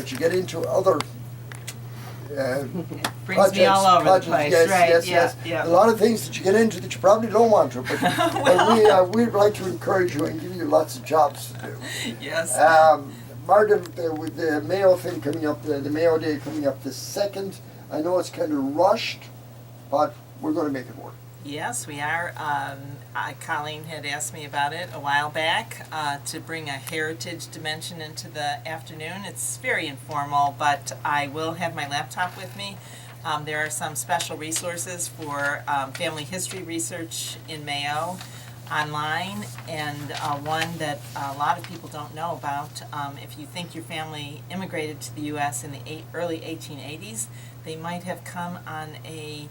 but you get into other brings me all over the place, yes, right? yes, Yeah, yes. yeah. A lot of things that you get into that you probably don't want to, but, but we'd like to encourage you and give you lots of jobs to do. Yes. Margaret, with the Mayo thing coming up, the Mayo Day coming up the 2nd, I know it's kind of rushed, but we're going to make it work. Yes, we are. Colleen had asked me about it a while back to bring a heritage dimension into the afternoon. It's very informal, but I will have my laptop with me. There are some special resources for family history research in Mayo online, and one that a lot of people don't know about. If you think your family immigrated to the U.S. in the early 1880s, they might have come on a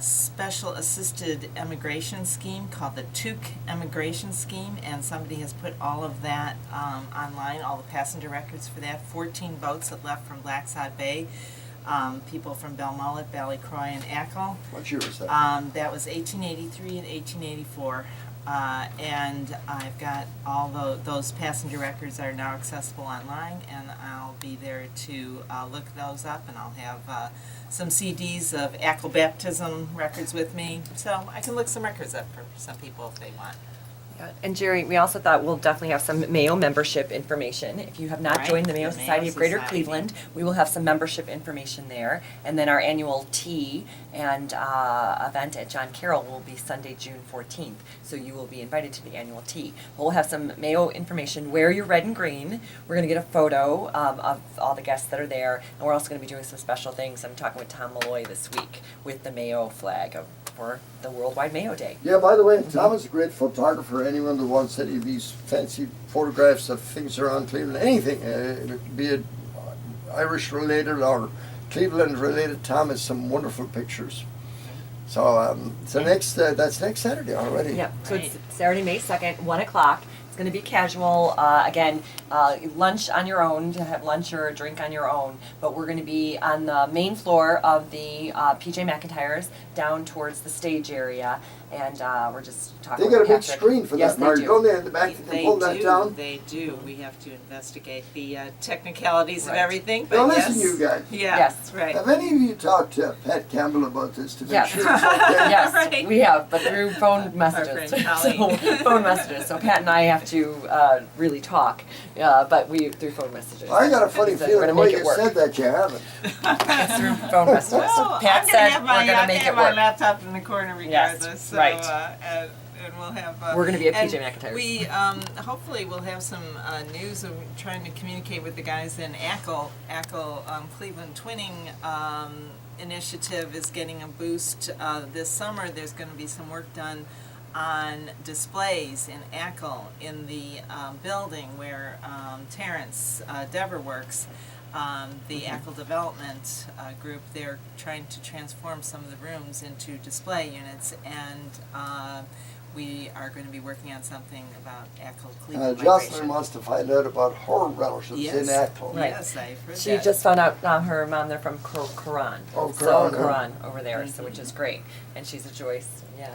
special assisted immigration scheme called the Tuke Immigration Scheme, and somebody has put all of that online, all the passenger records for that. 14 boats that left from Blacksod Bay, people from Belmullet, Ballycroy, and Ackle. What year was that? That was 1883 and 1884. And I've got all those passenger records are now accessible online, and I'll be there to look those up, and I'll have some CDs of Ackle baptism records with me, so I can look some records up for some people if they want. Yeah. And Jerry, we also thought we'll definitely have some Mayo membership information. If you have not Right. joined the Mayo The Mayo Society of Greater Society. Cleveland, we will have some membership information there. And then our annual tea and event at John Carroll will be Sunday, June 14th. So you will be invited to the annual tea. We'll have some Mayo information. Wear your red and green. We're going to get a photo of all the guests that are there. And we're also going to be doing some special things. I'm talking with Tom Malloy this week with the Mayo flag for the Worldwide Mayo Day. Yeah, by the way, Tom is a great photographer. Anyone that wants any of these fancy photographs of things around Cleveland, anything, be it Irish related or Cleveland related, Tom has some wonderful pictures. So, that's next Saturday already. Yeah, so Right. it's Saturday, May 2nd, 1 o'clock. It's going to be casual. Again, lunch on your own, to have lunch or a drink on your own. But we're going to be on the main floor of the PJ McIntyre's down towards the stage area. And we're just talking They got a with big Patrick. screen for Yes, that, Mark. they do. Go there in the back, they can pull that down. They do. We have to investigate the technicalities of Right. everything, but Now yes. listen, you guys. Yeah, Yes. right. Have any of you talked to Pat Campbell about this to make Yes. sure it's okay? Yes, Right. we have, but through phone messages. friend So, Colleen. phone messages. So Pat and I have to really talk, but we through phone messages. I got a funny So we're feeling gonna the way make you it work. said that you haven't. It's through phone messages. So Well, Pat I'm said gonna have my, we're going to make it my work. laptop in the corner regardless. Yes, so, right. And we'll have. We're gonna be at and PJ McIntyre's. We hopefully we'll have some news. Of trying to communicate with the guys in Ackle. Cleveland Twinning initiative is getting a boost this summer. There's going to be some work done on displays in Ackle in the building where Terrence Dever works. The Ackle Development Group, they're trying to transform some of the rooms into display units, and we are going to be working on something about Ackle Cleveland Jocelyn migration. wants to find out about her relatives Yes. in Ackle. Right. Yes, I've heard She that. just found out her mom, they're from Quran. Oh, So Quran, yeah. Quran over there, so which is great. And she's a Joyce, yeah,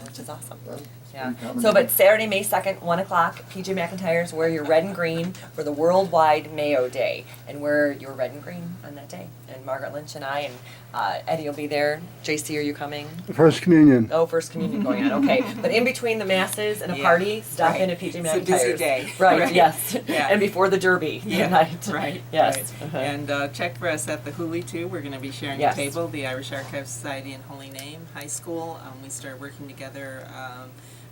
which is awesome. Well, Yeah. pretty common. So, but Saturday, May 2nd, 1 o'clock, PJ McIntyre's, wear your red and green for the Worldwide Mayo Day. And wear your red and green on that day. And Margaret Lynch and I, and Eddie will be there. JC, are you coming? First Communion. Oh, First Communion going on, okay. But in between the masses and a Yeah, party, stop right. in at PJ It's McIntyre's. a busy day. Right, Right. yes. Yeah. And before the Derby tonight. Right. Yes. Right. Uh-huh. And check for us at the Hooli too. We're going to be sharing Yes. a table. The Irish Archives Society and Holy Name High School. We started working together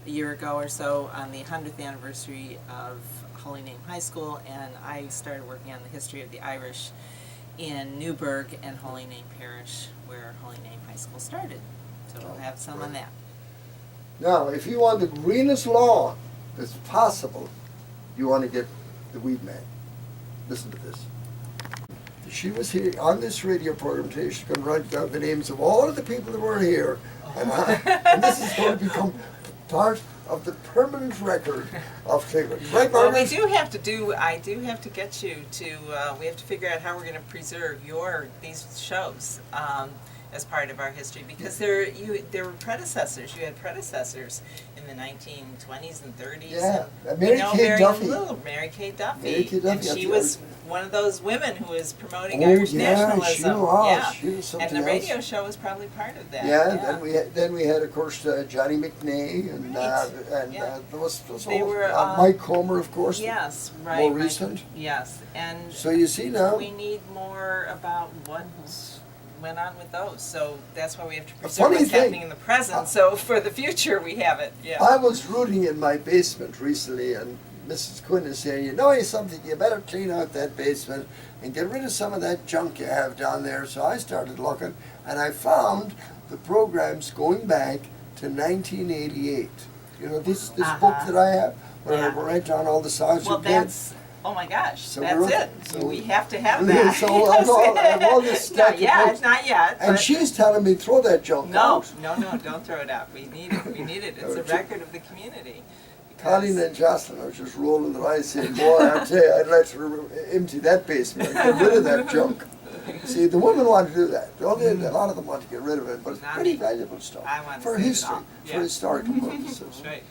a year ago or so on the 100th anniversary of Holy Name High School, and I started working on the history of the Irish in Newburgh and Holy Name Parish, where Holy Name High School started. So we'll have some on that. Now, if you want the greenest lawn that's possible, you want to get the weed man. Listen to this. She was here on this radio program today. She's going to write down the names of all of the people that were here. And this is going to become part of the permanent record of Cleveland. Right, Well, Margaret? I do have to get you to, we have to figure out how we're going to preserve these shows. as part of our history, because there were predecessors. You had predecessors in the 1920s and 30s. Yeah, and Mary we know Kay very Duffy. little. Mary Kay Duffy. Mary Kay Duffy, And that's she the was other- one of those women who was promoting Oh, Irish yeah, nationalism. she was. Yeah. She was something And the radio else. show was probably part of that. Yeah, then we had of course Johnny McNay and Right. there was They all- were, Mike Comer, of course. Yes, right. More right. recent. Yes, and So you see now, we need more about what went on with those. So that's why we have to preserve funny what's thing- happening in the present. So for the future, we have it. Yeah. I was rooting in my basement recently, and Mrs. Quinn is saying, you know something, you better clean out that basement and get rid of some of that junk you have down there. So I started looking, and I found the programs going back to 1988. You know, this book Uh-huh. that I have, where Yeah. I write down all the songs Well, you did. that's, oh my gosh, So that's we're- it. so- We have to have that. So I have all this stack Not of yet, books. not yet. And but she's telling me, throw that junk no, out. no, don't throw it out. We need it. We need it. It's a record of the community. Colleen and Jocelyn are just rolling their eyes saying, boy, I tell you, I'd like to empty that basement and get rid of that junk. See, the women want to do that. A lot of them want to get rid of it, but it's Not pretty me. valuable stuff I want to for save it history, all. for Yeah. historical purposes. That's right.